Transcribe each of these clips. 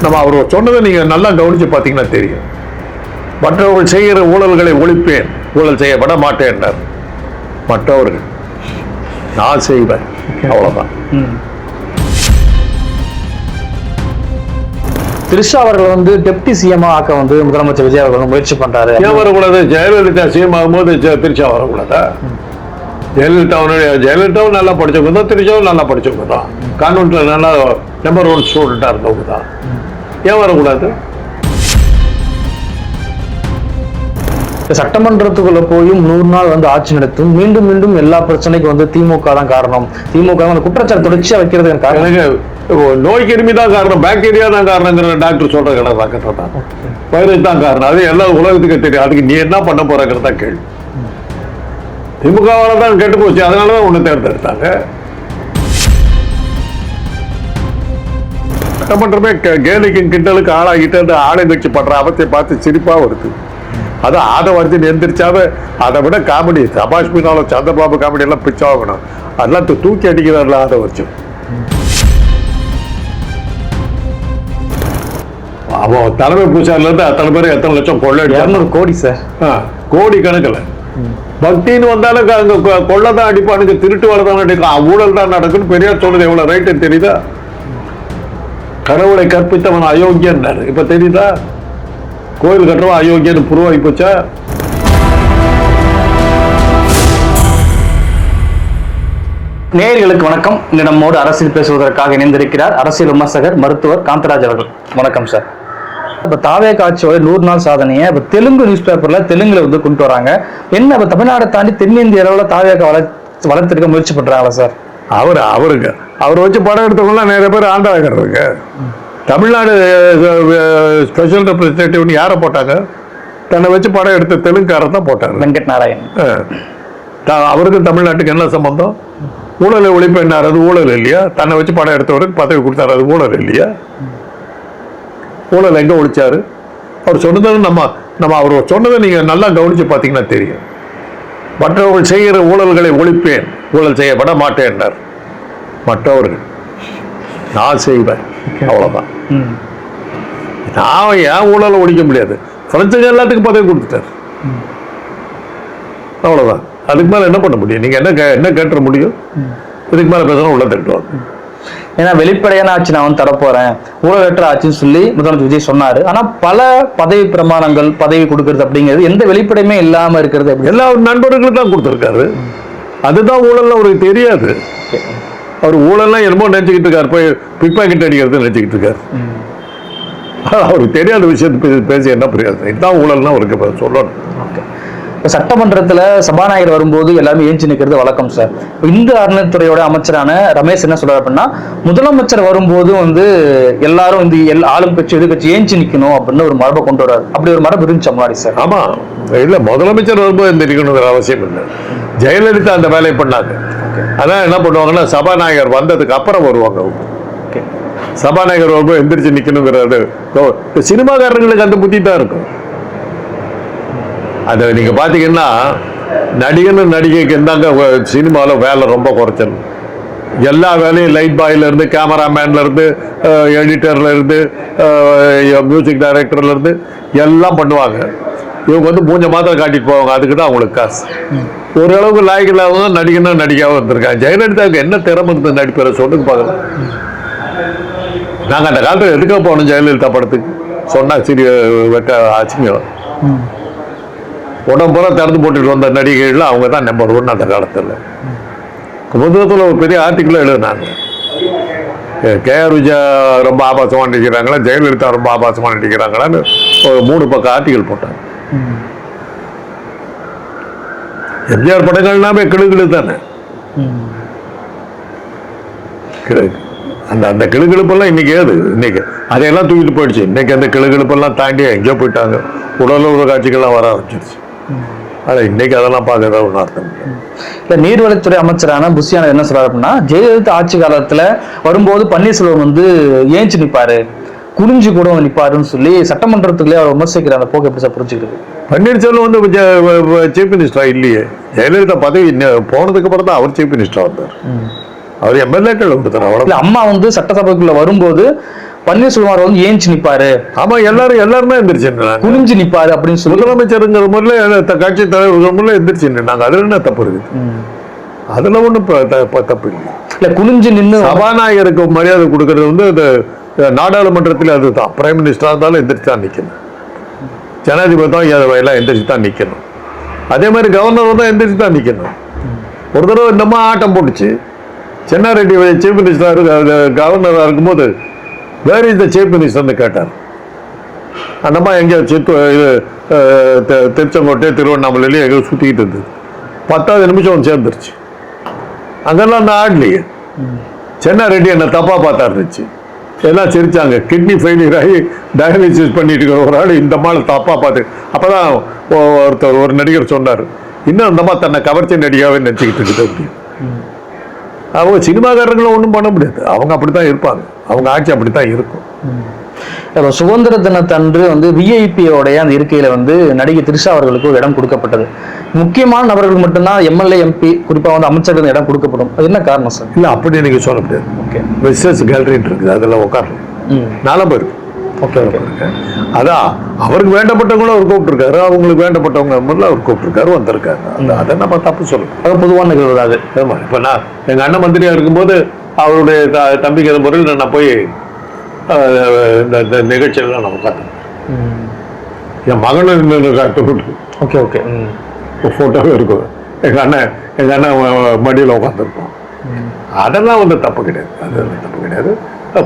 நம்ம அவர் சொன்னதை நீங்கள் நல்லா கவனித்து பார்த்தீங்கன்னா தெரியும். மற்றவர்கள் செய்கிற ஊழல்களை ஒழிப்பேன், ஊழல் செய்யப்பட மாட்டேன். மற்றவர்கள் நான் செய்வேன், அவ்வளோதான். திரிஷா அவர்கள் வந்து டெப்டி சிஎம் ஆக்க வந்து முதலமைச்சர் விஜய் அவர்கள் முயற்சி பண்றாரு. ஏன் வரக்கூடாது? ஜெயலலிதா சிஎம் ஆகும்போது திரிஷா வரக்கூடாதா? ஜெயலலிதாவும் நல்லா படிச்சவங்க தான், திரிஷாவும் நல்லா படிச்சவங்க தான், கான்வென்ட்ல நல்லா நம்பர் 1 ஸ்டூடெண்டா இருந்தவங்க தான். ஏன் வரக்கூடாது? சட்டமன்றத்துக்குள்ள போயும் 100 நாள் வந்து ஆட்சி நடத்தும் மீண்டும் மீண்டும் எல்லா பிரச்சனைக்கும் வந்து திமுக தான் காரணம், திமுக வந்து குற்றச்சாட்டு தொடர்ச்சியா வைக்கிறதுக்கு காரணம் நோய் கிருமி தான் காரணம், பாக்டீரியா தான் காரணங்கிற டாக்டர் சொல்ற கதை தான், வைரஸ் தான் காரணம். அது எல்லா உலகத்துக்கு தெரியும். அதுக்கு நீ என்ன பண்ண போறங்கிறது தான் கேள்வி. திமுகவால தான் கெட்டு போச்சு, அதனாலதான் ஒண்ணு தேர்ந்தெடுத்தாங்க. சட்டமன்றமே கேலிக்கு கிண்டலுக்கு ஆளாகிட்டு ஆளை வச்சு பண்ற அவத்தை பார்த்து சிரிப்பா வருது. அதான் ஆதவர்ஜன் எந்திரிச்சாவ அதை விட காமெடி, சபாஷ் மீனாலும் சந்திரபாபு காமெடி எல்லாம் பிச்சாகணும். அதெல்லாம் தூக்கி அடிக்கிறார்ல ஆதவர்ஜன். அவன் தலைமை பூசாரில இருந்து அத்தனை பேர் எத்தனை லட்சம் கொள்ளை 200 கோடி சார், கோடி கணக்கில். பக்தின்னு வந்தாலும் அங்க கொள்ளதான் அடிப்பானுங்க, திருட்டு வேலை தான் அடிக்கலாம், ஊழல் தான் நடக்குன்னு பெரியார் சொன்னது எவ்வளவு ரைட்டு தெரியுதா? கடவுளை கற்பித்தவன் அயோக்கியன் இப்ப தெரியுதா? கோயில் கட்டுறவன் அயோக்கியன்னு புருவாகி போச்சா? நேயர்களுக்கு வணக்கம். இந்த நம்மோடு அரசியல் பேசுவதற்காக இணைந்திருக்கிறார் அரசியல் விமர்சகர் மருத்துவர் காந்தராஜ் அவர்கள். வணக்கம் சார். இப்ப தாவே காட்சியோட 100 நாள் சாதனையை இப்ப தெலுங்கு நியூஸ் பேப்பர்ல தெலுங்குல வந்து கொண்டு வராங்க. என்ன இப்ப தமிழ்நாடை தாண்டி தென்னிந்திய அளவுல தாவேக வளர்த்திருக்க முயற்சி பண்றாங்களா சார்? அவர் வச்சு படம் எடுத்தவங்கலாம் நிறைய பேர் ஆண்டாகிறாங்க. தமிழ்நாடு ஸ்பெஷல் ரெப்ரஸன்டேட்டிவ்னு யாரை போட்டாங்க? தன்னை வச்சு படம் எடுத்த தெலுங்குக்காரர் தான் போட்டாங்க, வெங்கட் நாராயண். அவருக்கு தமிழ்நாட்டுக்கு என்ன சம்பந்தம்? ஊழலை ஒழிப்பு என்னார்? அது ஊழல் இல்லையா? தன்னை வச்சு படம் எடுத்தவருக்கு பதவி கொடுத்தாரு, அது ஊழல் இல்லையா? ஊழல் எங்க ஒழிச்சாரு? அவர் சொன்னது நம்ம அவர் சொன்னதை நீங்க நல்லா கவனிச்சு பார்த்தீங்கன்னா தெரியும். மற்றவர்கள் செய்கிற ஊழல்களை ஒழிப்பேன், ஊழல் செய்யப்பட மாட்டேன். மற்றவர்கள் நான் செய்வேன், அவ்வளவுதான். நான் ஏன் ஊழலை ஒழிக்க முடியாது? பிரெஞ்சு எல்லாத்துக்கும் பதவி கொடுத்துட்டார், அவ்வளவுதான். அதுக்கு மேல என்ன பண்ண முடியும்? நீங்க என்ன கேட்டுற முடியும்? இதுக்கு மேல பேசணும் உள்ள தட்டுவாங்க. ஏன்னா வெளிப்படையான ஆட்சி நான் வந்து தரப்போறேன், ஊழலற்ற ஆட்சின்னு சொல்லி முதலமைச்சர் விஜய் சொன்னாரு. ஆனா பல பதவி பிரமாணங்கள், பதவி கொடுக்கறது அப்படிங்கிறது எந்த வெளிப்படையுமே இல்லாம இருக்கிறது. எல்லா நண்பர்களும் தான் கொடுத்துருக்காரு. அதுதான் ஊழல் அவருக்கு தெரியாது. அவர் ஊழல்லாம் என்னமோ நினைச்சுக்கிட்டு இருக்காரு, போய் பிக் பாக்கெட் அடிக்கிறது நினைச்சுக்கிட்டு இருக்காரு. அவருக்கு தெரியாத விஷயத்தை பேசி என்ன புரியாது. இதுதான் ஊழல்னா அவருக்கு சொல்லணும். இப்போ சட்டமன்றத்தில் சபாநாயகர் வரும்போது எல்லாருமே ஏஞ்சி நிற்கிறது வழக்கம் சார். இந்து அறநிலைத்துறையோட அமைச்சரான ரமேஷ் என்ன சொல்றாரு அப்படின்னா, முதலமைச்சர் வரும்போது வந்து எல்லாரும் இந்த ஆளும் கட்சி எதிர்கட்சி ஏஞ்சி நிற்கணும் அப்படின்னு ஒரு மரபை கொண்டு வர்றாரு. அப்படி ஒரு மரபு இருந்துச்சு முன்னாடி சார்? ஆமா, இல்ல முதலமைச்சர் வரும்போது எந்திரிக்கணுங்கிற அவசியம் இல்லை. ஜெயலலிதா அந்த வேலையை பண்ணாங்க. அதான் என்ன பண்ணுவாங்கன்னா, சபாநாயகர் வந்ததுக்கு அப்புறம் வருவாங்க. சபாநாயகர் வரும்போது எந்திரிச்சு நிக்கணுங்கிறது சினிமாக்காரங்களுக்கு அந்த புத்தி தான் இருக்கும். அதை நீங்க பாத்தீங்கன்னா, நடிகன் நடிகைக்கு இருந்தாங்க சினிமாவில் வேலை ரொம்ப குறைச்சல். எல்லா வேலையும் லைட் பாயில இருந்து, கேமராமேன்ல இருந்து, எடிட்டர்ல இருந்து, மியூசிக் டைரக்டர்ல இருந்து எல்லாம் பண்ணுவாங்க. இவங்க வந்து மூஞ்ச மாத்திரம் காட்டிட்டு போவாங்க, அதுக்கு தான் அவங்களுக்கு காசு. ஓரளவுக்கு லாய்க்கு இல்லாதவங்க நடிகனா நடிக்காம இருந்திருக்காங்க. ஜெயலலிதாவுக்கு என்ன திறமை இருந்தது நடிப்பை சொல்லுங்க பார்க்கலாம். நாங்க அந்த காலத்தில் எதுக்க போனோம் ஜெயலலிதா படத்துக்கு சொன்னா சரி வைக்க ஆச்சுங்க. உடம்புற திறந்து போட்டுட்டு வந்த நடிகைகள் அவங்க தான் நம்பர் 1 அந்த காலத்தில். புத்தகத்தில் ஒரு பெரிய ஆர்டிக்கிள் எழுதினாங்க. கேஆர் விஜயா ரொம்ப ஆபாசமாக நடிக்கிறாங்களா, ஜெயலலிதா ரொம்ப ஆபாசமாக நடிக்கிறாங்களான்னு ஒரு 3 பக்கம் ஆர்டிக்கிள் போட்டாங்க. எம்ஜிஆர் படங்கள்னாமே கிளுகிழு தானே. அந்த கிளுகிழப்பெல்லாம் இன்னைக்கு ஏது? இன்னைக்கு அதையெல்லாம் தூக்கிட்டு போயிடுச்சு. இன்னைக்கு அந்த கிளுகிழப்பெல்லாம் தாண்டி எங்கேயோ போயிட்டாங்க. உடலுறவு காட்சிகள்லாம் வர ஆரம்பிச்சிருச்சு. ஆனா இன்னைக்கு அதெல்லாம் பார்க்கறதா ஒன்றும் அர்த்தம் இல்லை. நீர்வளத்துறை அமைச்சரான புஷியானவர் என்ன சொல்றாரு அப்படின்னா, ஜெயலலிதா ஆட்சி காலத்துல வரும்போது பன்னீர்செல்வம் வந்து ஏஞ்சி நிற்பாரு, குனிஞ்சு கூட நிற்பாருன்னு சொல்லி சட்டமன்றத்துக்குள்ளே அவர் விமர்சிக்கிற அந்த போக்கு எப்படி சார் புரிஞ்சுக்கிறது? பன்னீர்செல்வம் வந்து சீஃப் மினிஸ்டரா இல்லையே. ஜெயலலிதா பதவி போனதுக்கு அப்புறம் தான் அவர் சீஃப் மினிஸ்டரா வந்தார். அவர் எம்எல்ஏக்கள் கொடுத்தார். அவ்வளவு. அம்மா வந்து சட்டசபைக்குள்ள வரும்போது பன்னீர்செல்வம் வந்து ஏஞ்சி நிப்பாரு, ஆமா, எல்லாருமே எந்திரிச்சு, குனிஞ்சு நிப்பாரு அப்படின்னு சொல்லி முதலமைச்சருங்கிற முறையில் கட்சி தலைவர்கள் முறையில் எந்திரிச்சு நாங்க அதுல என்ன தப்பு இருக்குது? அதுல ஒண்ணும் தப்பு இல்லை. இல்ல குனிஞ்சு நின்று சபாநாயகருக்கு மரியாதை கொடுக்கறது வந்து நாடாளுமன்றத்தில் அதுதான். பிரைம் மினிஸ்டரா இருந்தாலும் எந்திரிச்சு தான் நிக்கணும், ஜனாதிபதி தான் எல்லாம் எந்திரிச்சு தான் நிக்கணும், அதே மாதிரி கவர்னர் தான் எந்திரிச்சு தான் நிக்கணும். ஒரு தடவை இந்த ஆட்டம் போட்டுச்சு, சென்னாரெட்டி சீஃப் மினிஸ்டர் கவர்னராக இருக்கும்போது வேர் இஸ் த சீஃப் மினிஸ்டர்னு கேட்டார். அந்தம்மா எங்கேயோ திருச்செங்கோட்டை திருவண்ணாமலையிலேயே எங்கேயோ சுற்றிக்கிட்டு இருந்தது. 10வது நிமிஷம் வந்து சேர்ந்துருச்சு. அங்கெல்லாம் நான் ஆடலையே. சென்னாரெட்டி என்ன தப்பா பார்த்தா இருந்துச்சு, எல்லாம் சிரிச்சாங்க. கிட்னி ஃபெயிலியர் ஆகி டயாலிசிஸ் பண்ணிட்டு இருக்கிற ஒரு ஆள் இந்த மாதிரி தப்பா பார்த்து. அப்பதான் ஒரு நடிகர் சொன்னார், இன்னும் அந்த மாதிரி தன்னை கவர்ச்சி நடிகாவே நினச்சிக்கிட்டு இருக்குது அப்படின்னு. அவங்க சினிமாக்காரங்களும் ஒன்றும் பண்ண முடியாது, அவங்க அப்படித்தான் இருப்பாங்க, அவங்க ஆட்சி அப்படித்தான் இருக்கும். சுதந்திர தினத்தன்று வந்து விஐபியோடைய அந்த இருக்கையில வந்து நடிகை திரிஷா அவர்களுக்கு ஒரு இடம் கொடுக்கப்பட்டது. முக்கியமான நபர்கள் மட்டும்தான் எம்எல்ஏ எம்பி குறிப்பா வந்து அமைச்சர்கள் இடம் கொடுக்கப்படும். அது என்ன காரணம் சார்? இல்ல அப்படி நீங்க சொல்ல முடியாது. ஓகே, விசேஷ கேலரின்னு இருக்குது, அதெல்லாம் உட்காரலாம், 4 பேர். ஓகே, அதான் அவருக்கு வேண்டப்பட்டவங்களும் அவர் கூப்பிட்டுருக்காரு, அவங்களுக்கு வேண்டப்பட்டவங்க அவர் கூப்பிட்டுருக்காரு, வந்திருக்காரு. அதை நம்ம தப்பு சொல்லணும், அது பொதுவான நிகழ்வு அது. இப்ப நான் எங்க அண்ணன் மந்திரியா இருக்கும்போது அவருடைய தம்பிக்கிற முறையில் நான் போய் இந்த நிகழ்ச்சியெல்லாம் நம்ம பார்த்தோம். என் மகனும் காட்டு ஓகே ஓகே போட்டோவே இருக்கும். எங்க அண்ணன் மடியில் உட்காந்துருப்போம். அதெல்லாம் வந்து தப்பு கிடையாது, அதெல்லாம் தப்பு கிடையாது,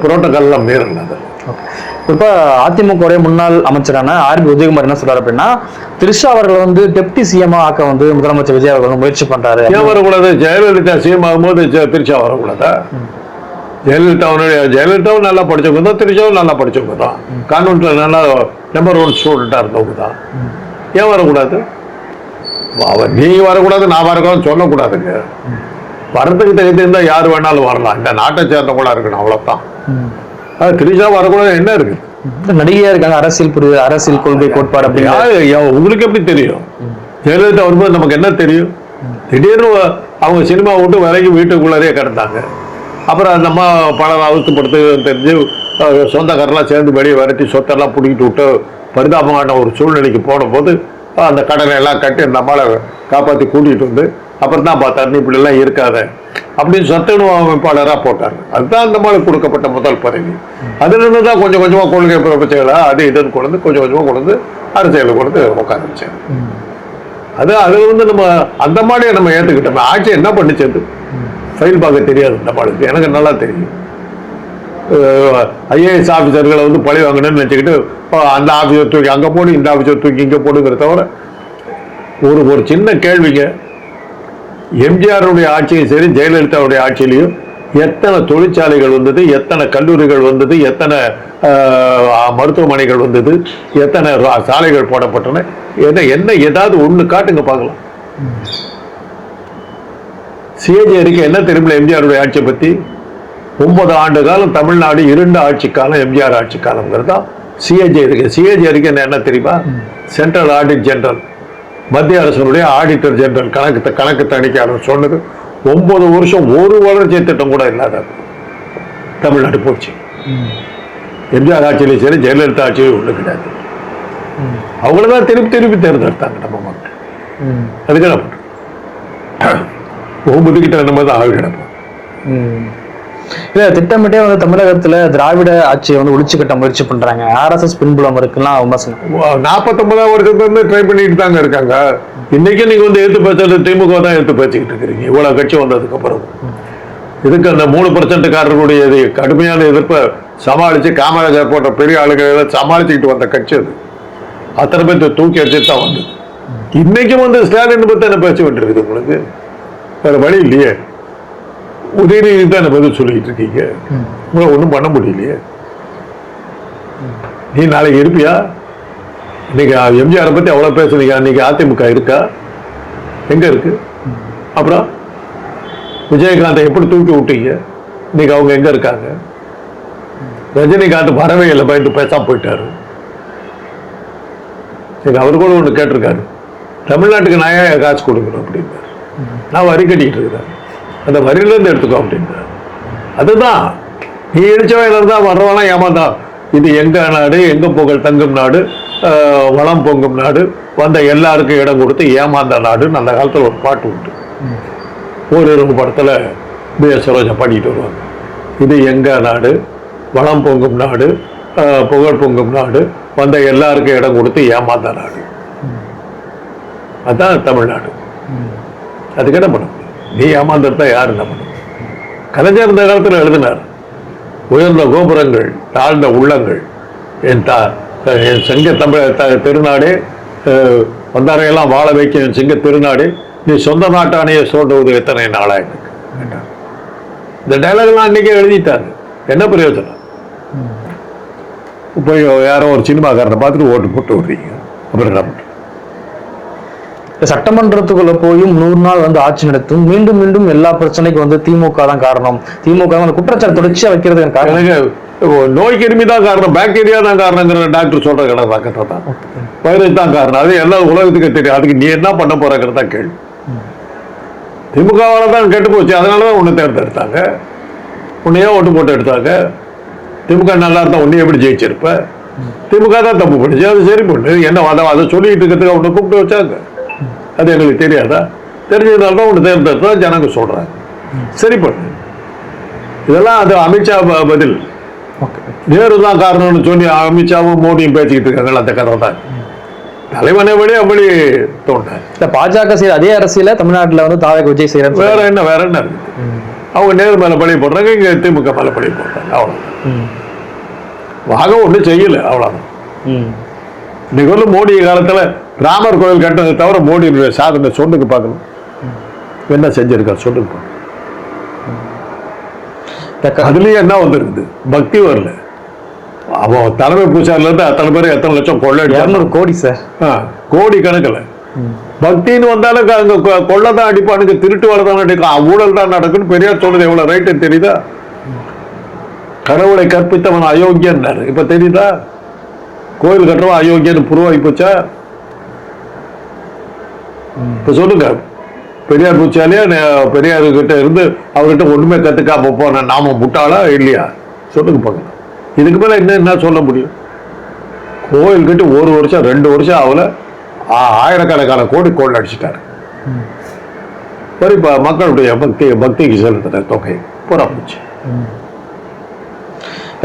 புரோட்டோகால்லாம் மீறல. அதெல்லாம் இப்ப அதிமுக முன்னாள் அமைச்சரான ஆர்பி உதயகுமார் என்ன சொல்றாரு அப்படின்னா, திரிஷா அவர்கள் வந்து டெப்டி சிஎம் ஆக்க வந்து முதலமைச்சர் விஜய் அவர்கள் முயற்சி பண்றாரு. ஏன் வரக்கூடாது? ஜெயலலிதா சிஎம் ஆகும்போது திரிஷா வரக்கூடாதா? ஜெயலலிதாவும் நல்லா படிச்சவங்க தான், திரிஷாவும் நல்லா படிச்சவங்க தான், கான்வென்ட்ல நல்லா நம்பர் 1 ஸ்டூடெண்டா இருந்தவங்க தான். ஏன் வரக்கூடாது? நீ வரக்கூடாது, நான் வரக்கூடாதுன்னு சொல்லக்கூடாதுங்க. வரதுக்கு தகுந்த யார் வேணாலும் வரலாம், இந்த நாட்டை சேர்ந்தவங்களா இருக்கணும், அவ்வளவுதான். திரிஷா வரக்கூடாது என்ன இருக்கு? நடிகையா இருக்காங்க, அரசியல் புரியுது, அரசியல் கொள்கை கோட்பாடு அப்படின்னு உங்களுக்கு எப்படி தெரியும்? ஜெயலலிதா வரும்போது நமக்கு என்ன தெரியும்? திடீர்னு அவங்க சினிமா விட்டு விலைக்கு வீட்டுக்குள்ளே கிடந்தாங்க. அப்புறம் அந்த அம்மா பணம் அவுத்துப்படுத்து தெரிஞ்சு சொந்தக்காரெல்லாம் சேர்ந்து வெளியே விரட்டி சொத்தெல்லாம் பிடிக்கிட்டு விட்டு பரிதாபமான ஒரு சூழ்நிலைக்கு போன போது அந்த கடனை எல்லாம் கட்டி அந்த அம்மாவை காப்பாற்றி கூட்டிகிட்டு வந்து அப்புறம் தான் பார்த்தாரு, நீ இப்படிலாம் இருக்காத அப்படின்னு சத்துணவு அமைப்பாளராக போட்டாங்க. அதுதான் அந்த மாதிரி கொடுக்கப்பட்ட முதல் பதவி. அதுலேருந்து தான் கொஞ்சம் கொஞ்சமாக கொள்கை பிரபச்சங்களா அது இதுன்னு கொண்டு கொஞ்சம் கொஞ்சமாக கொண்டு அரசியலை கொண்டு உட்கார வச்சாங்க. அது வந்து நம்ம அந்த மாதிரியே நம்ம ஏற்றுக்கிட்டோம். ஆட்சி என்ன பண்ணிச்சது ஃபைல் பார்க்க தெரியாது இந்த பாளுக்கு, எனக்கு நல்லா தெரியும். ஐஏஎஸ் ஆஃபீஸர்களை வந்து பழி வாங்கணும்னு நினச்சிக்கிட்டு அந்த ஆஃபீஸர் தூக்கி அங்கே போடு, இந்த ஆஃபீஸர் தூக்கி இங்கே போடுங்கிற தவிர ஒரு சின்ன கேள்விங்க, எம்ஜிஆருடைய ஆட்சியும் சரி ஜெயலலிதாவுடைய ஆட்சியிலையும் எத்தனை தொழிற்சாலைகள் வந்தது, எத்தனை கல்லூரிகள் வந்தது, எத்தனை மருத்துவமனைகள் வந்தது, எத்தனை சாலைகள் போடப்பட்டன, என்ன ஏதாவது ஒன்று காட்டுங்க பார்க்கலாம். சிஏஜி அறிக்கை என்ன தெரியுமில்ல எம்ஜிஆருடைய ஆட்சியை பற்றி? 9 ஆண்டு காலம் தமிழ்நாடு 2 ஆட்சி காலம் எம்ஜிஆர் ஆட்சி காலம்ங்கிறதா சிஏஜி அறிக்கை. சிஏஜி அறிக்கை என்ன தெரியுமா? சென்ட்ரல் ஆடிட் ஜெனரல், மத்திய அரசனுடைய ஆடிட்டர் ஜெனரல், கணக்கு தணிக்கையாளர் சொன்னது. 9 வருஷம் ஒரு வளர்ச்சி திட்டம் கூட இல்லாத தமிழ்நாடு போச்சு. எம்ஜிஆர் ஆட்சியிலே சரி ஜெயலலிதா ஆட்சியிலே ஒண்ணு கிடையாது. அவங்களதான் திருப்பி தேர்ந்தெடுத்தாங்க நம்ம மக்கள். அதுக்கு என்ன பண்றோம்? ஒவ்வொருக்கிட்ட நம்ம தான் ஆள் கிடப்போம். இல்ல திட்டமிட்டே வந்து தமிழகத்துல திராவிட ஆட்சியை வந்து ஒழிச்சு கட்ட முயற்சி பண்றாங்க, RSS பின்புலம் இருக்குலாம் விமர்சனம். 49ஆம் வருஷத்துல இருந்து ட்ரை பண்ணிட்டு தாங்க இருக்காங்க. இன்னைக்கு நீங்க வந்து எடுத்து பேசுறது திமுக தான் எடுத்து பேசிக்கிட்டு இருக்கிறீங்க இவ்வளவு கட்சி வந்ததுக்கு அப்புறம். இதுக்கு அந்த 3% காரர்களுடைய கடுமையான எதிர்ப்பை சமாளிச்சு காமராஜர் போன்ற பெரிய ஆளுகளை சமாளிச்சுக்கிட்டு வந்த கட்சி அது. அத்தனை பேர் தூக்கி அடிச்சுட்டு தான் வந்தது. இன்னைக்கும் வந்து ஸ்டாலின் பத்தி என்ன பேச வேண்டியிருக்குது உங்களுக்கு? வேற வழி இல்லையே. உதயநிதி தான் பதில் சொல்லிட்டு இருக்கீங்க, உங்களை ஒன்றும் பண்ண முடியலையே. நீ நாளைக்கு இருப்பியா? இன்னைக்கு எம்ஜிஆரை பத்தி அவ்வளவு பேசுறீங்க, இன்னைக்கு அதிமுக இருக்கா? எங்க இருக்கு? அப்புறம் விஜயகாந்தை எப்படி தூக்கி விட்டீங்க? இன்னைக்கு அவங்க எங்க இருக்காங்க? ரஜினிகாந்த் வரவே இல்லை, பயந்து பேசாம போயிட்டாரு. அவர் கூட ஒண்ணு கேட்டிருக்காரு, தமிழ்நாட்டுக்கு நான் ஏன் காசு கொடுக்கணும் அப்படின்னு. நான் வரி கட்டிக்கிட்டு இருக்கிறேன், அந்த வரியிலேருந்து எடுத்துக்கோ அப்படின்றார். அதுதான் நீ இடிச்சவையில இருந்தா வர்றவனா ஏமாந்தான். இது எங்க நாடு, எங்க புகழ் தங்கும் நாடு, வளம் பொங்கும் நாடு, வந்த எல்லாருக்கும் இடம் கொடுத்து ஏமாந்த நாடுன்னு அந்த காலத்துல ஒரு பாட்டு உண்டு. ஒரு படத்துல பி.எஸ். சரோஜா பாடிட்டு வருவாங்க. இது எங்க நாடு, வளம் பொங்கும் நாடு, புகழ் பொங்கும் நாடு, வந்த எல்லாருக்கும் இடம் கொடுத்து ஏமாந்த நாடு. அதுதான் தமிழ்நாடு. அதுக்கு என்ன பண்ண முடியும்? நீ ஏமாந்தா யார் என்ன பண்ணும்? கலைஞர் இந்த காலத்தில் எழுதினார், உயர்ந்த கோபுரங்கள் தாழ்ந்த உள்ளங்கள், என் சிங்க தமிழ் திருநாடே, வந்தாரையெல்லாம் வாழ வைக்கும் என் சிங்க திருநாடே, நீ சொந்த நாட்டானையே சொல்றது எத்தனை நாளாயிருக்கு. இந்த டைலாக்லாம் அன்னைக்கே எழுதிட்டாரு. என்ன பிரயோஜனம்? இப்போ யாரோ ஒரு சினிமாக்காரனை பார்த்துட்டு ஓட்டு போட்டு விடுறீங்க, அப்புறம் என்ன பண்ற? சட்டமன்றத்துக்குள்ள போயும் 100 நாள் வந்து ஆட்சி நடத்தும் மீண்டும் மீண்டும் எல்லா பிரச்சனைக்கும் வந்து திமுக தான் காரணம், திமுக அந்த குற்றச்சாட்டு தொடர்ச்சியா வைக்கிறதுக்கு காரணம் நோய் கிருமி தான் காரணம், பாக்டீரியா தான் காரணங்கிற டாக்டர் சொல்ற கதை தான், வைரஸ் தான் காரணம். அது எல்லா உலகத்துக்கு தெரியும். அதுக்கு நீ என்ன பண்ண போறங்கிறது தான் கேள்வி. திமுகவால தான் கெட்டு போச்சு, அதனாலதான் உன்னை தேர்ந்தெடுத்தாங்க, உன்னையே ஓட்டு போட்டு எடுத்தாங்க. திமுக நல்லா இருந்தா உன்னை எப்படி ஜெயிச்சிருப்ப? திமுக தான் தப்பு பண்ணுச்சு, அது சரி பண்ணு. என்ன அதை சொல்லிட்டு இருக்கிறதுக்கு அவனை கூப்பிட்டு வச்சாங்க. அது எங்களுக்கு தெரியாதா? தெரிஞ்சதுனால்தான் உன்னை தேர்ந்தெடுத்தா ஜனங்க சொல்றாங்க, சரி பண்ணு. இதெல்லாம் அது அமித்ஷா பதில். நேரு தான் காரணம்னு சொல்லி அமித்ஷாவும் மோடியும் பேசிக்கிட்டு இருக்காங்க. அந்த கதை தான் தலைவனை விட அப்படி தோன்ற. பாஜக செய்யற அதே அரசியல தமிழ்நாட்டில் வந்து தாவேக விஜய் செய்யறாங்க. வேற என்ன இருக்கு? அவங்க நேரு மேல பழி போடுறாங்க, இங்க திமுக மேல பழி போடுறாங்க. அவ்வளவு வாக ஒன்றும் செய்யல, அவ்வளவுதான். இன்னைக்கு வந்து மோடி காலத்துல ராமர் கோயில் கட்டினதை தவிர மோடி சாதனை சொல்லுக்கு பார்க்கணும், என்ன செஞ்சிருக்காரு சொல்லுக்கு பார்க்கணும். அதுலயும் என்ன வந்துருக்குது? பக்தி வரல. அவன் தலைமை பூசாரில இருந்து அத்தனை பேர் எத்தனை லட்சம் கொள்ளை, 200 கோடி சார், கோடி கணக்கில். பக்தின்னு வந்தாலும் அங்க கொள்ளதான் அடிப்பானுங்க, திருட்டு வேலை தான் அடிக்கும், ஊழல் தான் நடக்குன்னு பெரியார் சொல்றது எவ்வளவு ரைட்டுன்னு தெரியுதா? கடவுளை கற்பித்தவன் அயோக்கியன் இப்ப தெரியுதா? கோயில் கட்டுறவன் அயோக்கியன்னு புருவாகி போச்சா? இப்ப சொல்லுங்க, பெரியார் பூச்சாலே பெரியார் கிட்ட இருந்து அவர்கிட்ட ஒண்ணுமே கத்துக்காம போன நாம முட்டாளா இல்லையா? சொல்லுங்க பார்க்கலாம். இதுக்கு மேல என்ன சொல்ல முடியும்? கோயில் கட்டி 1 வருஷம் 2 வருஷம் ஆகல, ஆயிரக்கணக்கான கோடி கோல் அடிச்சுட்டாரு. இப்ப மக்களுடைய பக்திக்கு செலுத்தின தொகை பூரா போச்சு.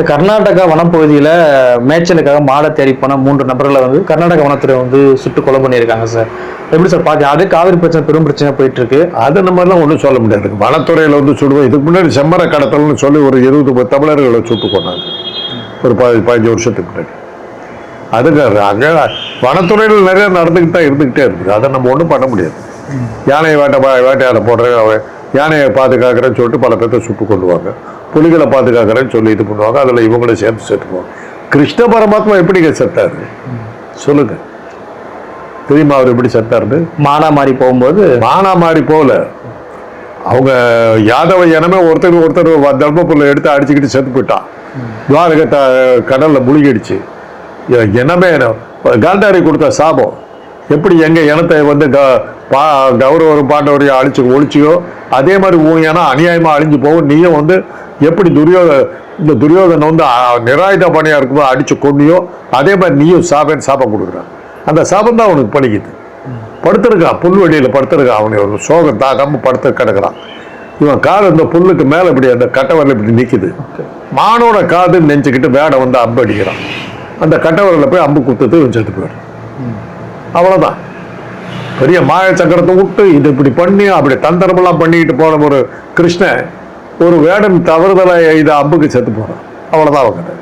கர்நாடகா வனப்பகுதியில மேய்ச்சலுக்காக மாடை தேடி போன 3 நபர்களை வந்து கர்நாடக வனத்துறை வந்து சுட்டு கொலை பண்ணியிருக்காங்க சார். எப்படி சார் பாக்க? அது காவிரி பிரச்சனை பெரும் பிரச்சனை போயிட்டு இருக்கு. அது நம்ம எல்லாம் ஒன்றும் சொல்ல முடியாது. வனத்துறையில வந்து சுடுவோம். இதுக்கு முன்னாடி செம்மர கடத்தல்னு சொல்லி ஒரு 20 தமிழர்களை சுட்டு கொண்டாங்க ஒரு 15 வருஷத்துக்கு முன்னாடி. அதுக்கு அங்க வனத்துறையில் நிறைய நடந்துக்கிட்டு தான் இருந்துகிட்டே இருக்குது. அதை நம்ம ஒன்றும் பண்ண முடியாது. யானையை வேட்டையாட போடுறேன், யானையை பாதுகாக்கிறேன்னு சொல்லிட்டு பல பேர்த்த சுட்டு கொள்ளுவாங்க. புலிகளை பாதுகாக்கிறேன்னு சொல்லி இது பண்ணுவாங்க. அதில் இவங்களும் சேர்த்துக்குவாங்க. கிருஷ்ண பரமாத்மா எப்படிங்க செத்தாரு சொல்லுங்க? தெரியுமா அவர் எப்படி செத்தாருன்னு? மானா மாறி போகும்போது, மானா மாறி போகல, அவங்க யாதவ இனமே ஒருத்தர் தர்மபுரியில் எடுத்து அடிச்சுக்கிட்டு செத்து போயிட்டான். துவாரகத்தை கடல்ல முழுகிடுச்சு. இனமே காந்தாரி கொடுத்த சாபம். எப்படி எங்க இனத்தை வந்து கௌரவரும் பாண்டவரையும் ஒழிச்சியோ அதே மாதிரி உன் இனம் அநியாயமா அழிஞ்சு போகும். நீயும் வந்து எப்படி இந்த துரியோதனை வந்து நிராயுத பணியா இருக்கும்போது அடிச்சு கொண்டியோ அதே மாதிரி நீயும் சாபம் கொடுக்குறான். அந்த சாபம் தான் அவனுக்கு பழிக்குது. படுத்திருக்கான், புல்வெளியில படுத்திருக்கான். அவனை ஒரு சோகம் தாக்காம படுத்து கிடக்குறான். இவன் காது இந்த புல்லுக்கு மேல இப்படி அந்த கட்டவரில் இப்படி நிக்குது. மானோட காது நெஞ்சுக்கிட்டு வேடை வந்து அம்பு அடிக்கிறான். அந்த கட்டவரில் போய் அம்பு குத்துட்டு செத்து போயிடும். அவ்வளவுதான். பெரிய மாய சக்கரத்தை விட்டு இது இப்படி பண்ணி அப்படி தந்திரமெல்லாம் பண்ணிக்கிட்டு போன ஒரு கிருஷ்ணன் ஒரு வேடன் தவறுதலை இதை அம்புக்கு செத்து போறான். அவ்வளவுதான் அவங்க.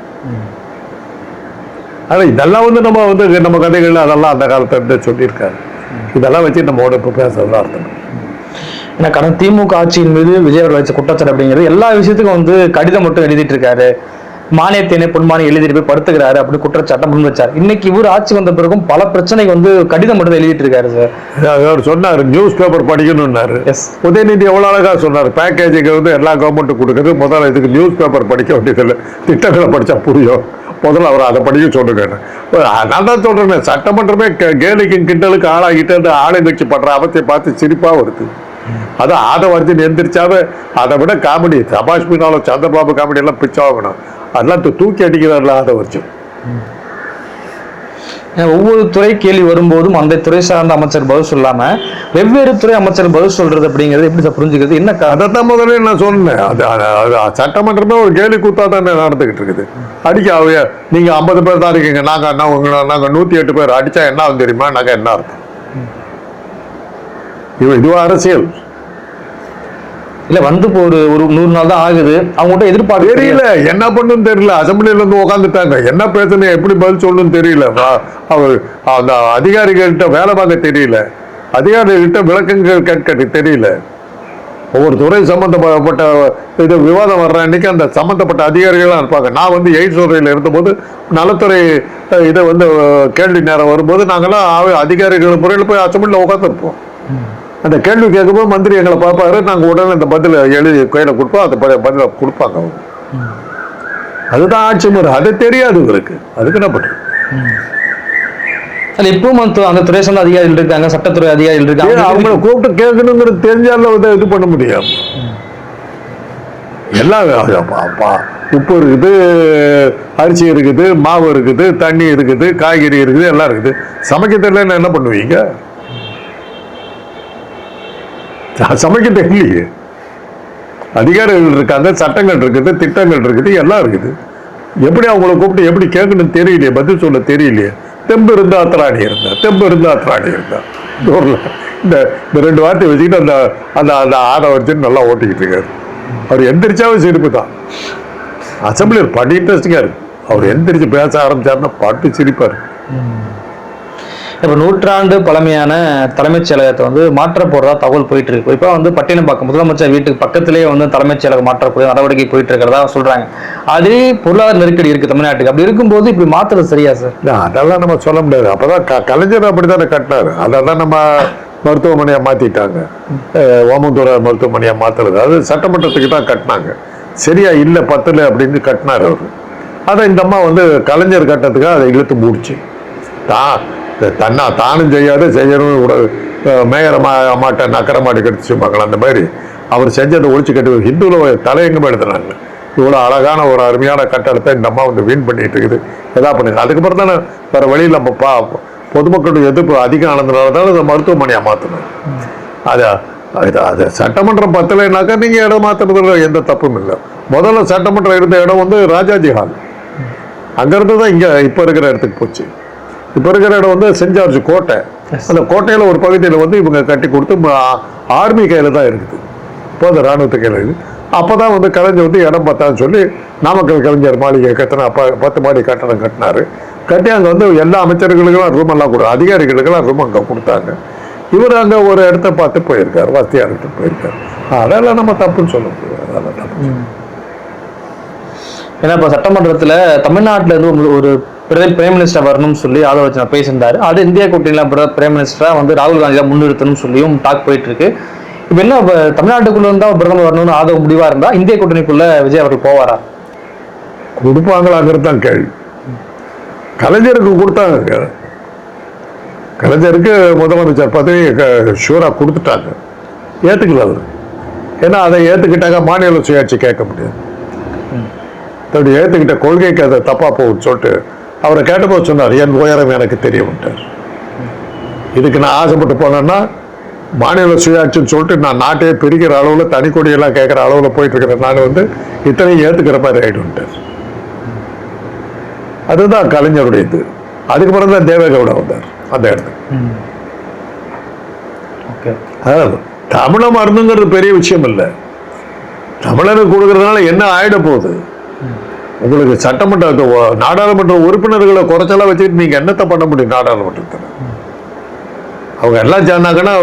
ஆனா இதெல்லாம் வந்து நம்ம கதைகள் அதெல்லாம் அந்த காலத்துல இருந்து சொல்லியிருக்காரு. இதெல்லாம் வச்சு நம்ம இப்ப பேசுறதா அர்த்தம். ஏன்னா கடந்த திமுக ஆட்சியின் மீது விஜய் அவர்கள் வச்ச குற்றச்சாட்டு அப்படிங்கிறது எல்லா விஷயத்துக்கும் வந்து கடிதம் மட்டும் எழுதிட்டு இருக்காரு, மானியத்தினை பொன்மானி எழுதிட்டு போய் படுத்துக்கிறாரு அப்படி குற்றச்சாட்டை முன் வச்சார். இன்னைக்கு இவர் ஆட்சி வந்த பிறகும் பல பிரச்சனைக்கு வந்து கடிதம் மட்டும் எழுதிட்டு இருக்காரு சார். அவர் சொன்னாரு நியூஸ் பேப்பர் படிக்கணும்னாரு. உதயநிதி எவ்வளவு அழகா சொன்னாரு, பேக்கேஜுக்கு வந்து எல்லா கவர்மெண்ட்டும் கொடுக்குறது, முதல்ல இதுக்கு நியூஸ் பேப்பர் படிக்க வேண்டியதில்லை, திட்டங்களை படிச்சா புரியும், முதல்ல அவர் அதை படிக்க சொல்லுங்க. நான் தான் சொல்றேன், சட்டமன்றமே கேலிக்கும் கிண்டலுக்கு ஆளாகிட்டு ஆளுங்கட்சி பண்ற அவசியம் பார்த்து சிரிப்பா வருது. அது ஆதவர்ஜன் எந்திரிச்சாவே அதை விட காமெடி சபாஷ் மீனாலும் சந்திரபாபு காமெடி எல்லாம் பிச்சாகணும். அதெல்லாம் தூக்கி அடிக்கிறார்ல ஆதவர்ஜன். ஒவ்வொரு துறை கேள்வி வரும்போதும் அந்த துறை சார்ந்த அமைச்சர் பதில் சொல்லாம வெவ்வேறு துறை அமைச்சர் பதில் சொல்றது அப்படிங்கிறது எப்படி புரிஞ்சுக்கிறது? என்ன அதைத்தான் முதல்ல நான் சொன்னேன். சட்டமன்றமே ஒரு கேலி கூத்தா தான் நடந்துகிட்டு இருக்குது. அடிக்க நீங்க 50 பேர் தான் இருக்கீங்க, நாங்க 108 பேர் அடிச்சா என்ன ஆகும் தெரியுமா? நாங்க என்ன அர்த்தம்? இதுவா அரசியல்? இல்ல வந்து ஒரு 100 நாள் தான் ஆகுது, அவங்ககிட்ட எதிர்பார்க்க தெரியல, என்ன பண்ணுன்னு தெரியல. அசம்பிளில இருந்து உட்காந்துட்டாங்க, என்ன பேசணும் எப்படி பதில் சொல்லணும்னு தெரியல. அவர் அந்த அதிகாரிகள்கிட்ட வேலை பார்க்க தெரியல, அதிகாரிகள்கிட்ட விளக்கங்கள் கேட்க தெரியல. ஒவ்வொரு துறை சம்பந்தப்பட்ட இது விவாதம் வர்ற அன்னைக்கு அந்த சம்பந்தப்பட்ட அதிகாரிகள்லாம் இருப்பாங்க. நான் வந்து எய்ட்ஸ் துறையில் இருந்தபோது நலத்துறை இதை வந்து கேள்வி நேரம் வரும்போது நாங்கெல்லாம் அதிகாரிகள் முறையில் போய் அசம்பிளில் உட்காந்துருப்போம். அந்த கேள்வி கேட்கும்போது மந்திரி எங்களை பார்ப்பாரு, நாங்கள் உடனே அந்த பதில் எழுதி கையில் கொடுப்போம், அந்த பதில கொடுப்பாங்க அவங்க. அதுதான் ஆட்சி முறை. அது தெரியாது இவருக்கு, அதுக்கு என்ன பண்றது? இப்பவும் அந்த துறை சார்ந்த அதிகாரிகள் இருக்காங்க, சட்டத்துறை அதிகாரிகள் இருக்காங்க, அவங்கள கூப்பிட்டு கேட்கணுங்கிறது தெரிஞ்சால இது பண்ண முடியும். எல்லாம் உப்பு இருக்குது, அரிசி இருக்குது, மாவு இருக்குது, தண்ணி இருக்குது, காய்கறி இருக்குது, எல்லாம் இருக்குது. சமைக்க தெரியல என்ன பண்ணுவீங்க? சமைக்க தெரியலையே. அதிகாரிகள் இருக்காங்க, சட்டங்கள் இருக்குது, திட்டங்கள் இருக்குது, எல்லாம் இருக்குது. எப்படி அவங்கள கூப்பிட்டு எப்படி கேட்கணும்னு தெரியலையே, பதில் சொல்ல தெரியலையே. தெம்பு இருந்தா அத்திராணி இருந்தா, தெம்பு இருந்தா அத்திராணி இருந்தா. இந்த 2 வார்த்தை வச்சுக்கிட்டு அந்த அந்த அந்த ஆதவர்ஜன் நல்லா ஓட்டிக்கிட்டு இருக்காரு. அவர் எந்திரிச்சாவே சிரிப்பு தான். அசம்பிளியில் படி இன்ட்ரெஸ்டிங்கா இருக்கு. அவர் எந்திரிச்சு பேச ஆரம்பிச்சாருன்னா பாட்டு சிரிப்பாரு. இப்போ 100 ஆண்டு பழமையான தலைமைச் செயலகத்தை வந்து மாற்ற போறதா தகவல் போயிட்டு இருக்கு. இப்போ வந்து பட்டினப்பாக்கம் முதலமைச்சர் வீட்டுக்கு பக்கத்திலேயே வந்து தலைமைச் செயலகம் மாற்றக்கூடிய நடவடிக்கை போயிட்டு இருக்கிறதா சொல்றாங்க. அதே பொருளாதார நெருக்கடி இருக்கு தமிழ்நாட்டுக்கு. அப்படி இருக்கும்போது இப்படி மாத்துறது சரியா சார்? அதெல்லாம் நம்ம சொல்ல முடியாது. அப்பதான் கலைஞர் அப்படித்தானே கட்டினாரு. அதெல்லாம் நம்ம மருத்துவமனையா மாத்திட்டாங்க. ஓமந்தூர மருத்துவமனையா மாத்துறது அது சட்டமன்றத்துக்கு தான் கட்டினாங்க. சரியா இல்லை பத்தல அப்படின்னு கட்டினார் அவரு. அதை இந்த அம்மா வந்து கலைஞர் கட்டத்துக்காக அதை இழுத்து மூடிச்சு. தானும் செய்யாது, செய்யணும் கூட மேயர அம்மாட்ட நக்கர மாடி கடிச்சுப்பாங்களா, அந்த மாதிரி அவர் செஞ்சதை ஒழிச்சு கட்டி ஹிந்துவில் தலையங்கமாக எடுத்துனாங்க. இவ்வளோ அழகான ஒரு அருமையான கட்டடத்தை இந்த அம்மா வந்து வீண் பண்ணிட்டு இருக்குது. எதா பண்ணுங்க. அதுக்கப்புறம் தானே வேற வழியில் நம்ம பொதுமக்களுடைய எதிர்ப்பு அதிகம் ஆனதுனால தான் அதை மருத்துவமனையாக மாற்றணும். அது சட்டமன்றம் பத்தலைனாக்கா நீங்கள் இடம் மாற்றுறதுல எந்த தப்பும் இல்லை. முதல்ல சட்டமன்றம் இருந்த இடம் வந்து ராஜாஜி ஹால். அங்கேருந்து தான் இங்கே இப்போ இருக்கிற இடத்துக்கு போச்சு. இப்போ இருக்கிற இடம் வந்து சென்ட் ஜார்ஜ் கோட்டை. அந்த கோட்டையில் ஒரு பகுதியில் வந்து இவங்க கட்டி கொடுத்து ஆர்மி கையில் தான் இருக்குது. இப்போ அந்த இராணுவத்து கையில் இருக்குது. அப்போ தான் வந்து கலைஞர் வந்து இடம் பார்த்தான்னு சொல்லி நாமக்கல் கலைஞர் மாளிகை கட்டின 10 மாடி கட்டணம் கட்டினாரு. கட்டி அங்கே வந்து எல்லா அமைச்சர்களுக்கெல்லாம் ரூம் எல்லாம் அதிகாரிகளுக்கெல்லாம் ரூம் அங்கே கொடுத்தாங்க. இவர் அங்கே ஒரு இடத்த பார்த்து போயிருக்காரு, வசதியாக இடத்துக்கு போயிருக்காரு. அதெல்லாம் நம்ம தப்புன்னு சொல்ல முடியாது. அதெல்லாம் தப்பு. ஏன்னா இப்போ சட்டமன்றத்தில் தமிழ்நாட்டில் இருந்து ஒரு பிரைம் மினிஸ்டர் வரணும்னு சொல்லி ஆலோசனை பேசியிருந்தாரு. அது இந்தியா கூட்டணியில் பிரைம் மினிஸ்டரா வந்து ராகுல் காந்தி தான் முன்னிறுத்தணும்னு சொல்லியும் டாக் போயிட்டு இருக்கு. இப்போ என்ன தமிழ்நாட்டுக்குள்ள இருந்தா பிரதமர் வரணும்னு ஆதவ முடிவா இருந்தா இந்திய கூட்டணிக்குள்ள விஜய் அவர்கள் போவாரா? கொடுப்பாங்களாங்கிறது தான் கேள்வி. கலைஞருக்கு கொடுத்தாங்க. கலைஞருக்கு முதலமைச்சர் பதவி ஷூரா கொடுத்துட்டாங்க. ஏத்துக்கல அவர். ஏன்னா அதை ஏத்துக்கிட்டாங்க மாநில சுயாட்சி கேட்க முடியாது. தன்னுடைய ஏத்துக்கிட்ட கொள்கைக்கு அதை தப்பா போகுன்னு சொல்லிட்டு அவரை கேட்டபோது சொன்னார், என் உயரம் எனக்கு தெரியவிட்டார். இதுக்கு நான் ஆசைப்பட்டு போனேன்னா மாநில சுயாட்சின்னு சொல்லிட்டு நான் நாட்டையே பிரிக்கிற அளவில் தனி கொடியெல்லாம் கேட்குற அளவில் போயிட்டு இருக்கிறேன். நான் வந்து இத்தனையும் ஏற்றுக்கிற மாதிரி ஆகிடுன்ட்டார். அதுதான் கலைஞருடைய இது. அதுக்கு பிறகு தான் தேவேகவுடா வந்தார் அந்த இடத்துக்கு. அதாவது தமிழ மருந்துங்கிறது பெரிய விஷயம் இல்லை. தமிழருக்கு கொடுக்கறதுனால என்ன ஆயிட போகுது? உங்களுக்கு சட்டமன்ற நாடாளுமன்ற உறுப்பினர்களை குறைச்செல்லாம் வச்சுக்கிட்டு நீங்க என்னத்தை பண்ண முடியும்? நாடாளுமன்றத்தில் அவங்க எல்லாம் சேர்ந்தாங்கன்னா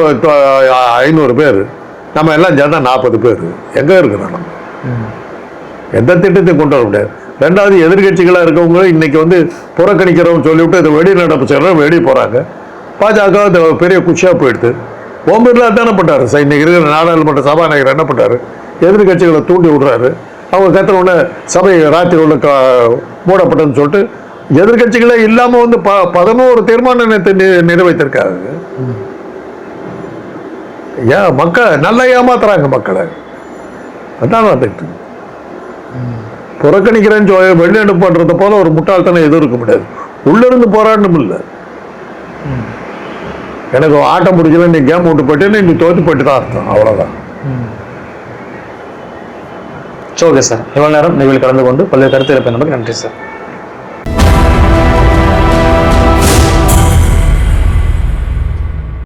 500 பேர், நம்ம எல்லாம் சேர்ந்தா 40 பேர். எங்க இருக்கிறோம்? நம்ம எந்த திட்டத்தையும் கொண்டு வர முடியாது. ரெண்டாவது எதிர்கட்சிகளா இருக்கவங்க இன்னைக்கு வந்து புறக்கணிக்கிறோம் சொல்லிவிட்டு இதை வெளிநடப்பு செய்யறோம், வெளியே போறாங்க. பாஜக பெரிய குஷியா போயிடுது. ஓம் பிர்லா தானே பண்ணாரு. இன்னைக்கு இருக்கிற நாடாளுமன்ற சபாநாயகர் என்ன பண்ணாரு? எதிர்கட்சிகளை தூண்டி விடுறாரு. அவங்க கத்துற உடனே சபை ராத்திரி உள்ள மூடப்பட்டதுன்னு சொல்லிட்டு எதிர்கட்சிகளே இல்லாம வந்து 11 தீர்மானத்தை நிறைவேற்றிருக்காங்க. ஏன் மக்கள் நல்லா ஏமாத்துறாங்க மக்களை. அதான் வந்துட்டு புறக்கணிக்கிறேன்னு சொல்லி வெளிநடப்பு பண்றத போல ஒரு முட்டாள்தனம் எதுவும் இருக்க முடியாது. உள்ள இருந்து போராடணும் இல்லை. எனக்கு ஆட்டம் பிடிக்கல, நீ கேம் விட்டு போயிட்டு நீ தோத்து போயிட்டு தான் அர்த்தம். அவ்வளவுதான். ஓகே சார், இவ்வளவு நேரம் நிகழ்வில் கலந்து கொண்டு பல்வேறு கருத்துக்களை நமக்கு நன்றி சார்.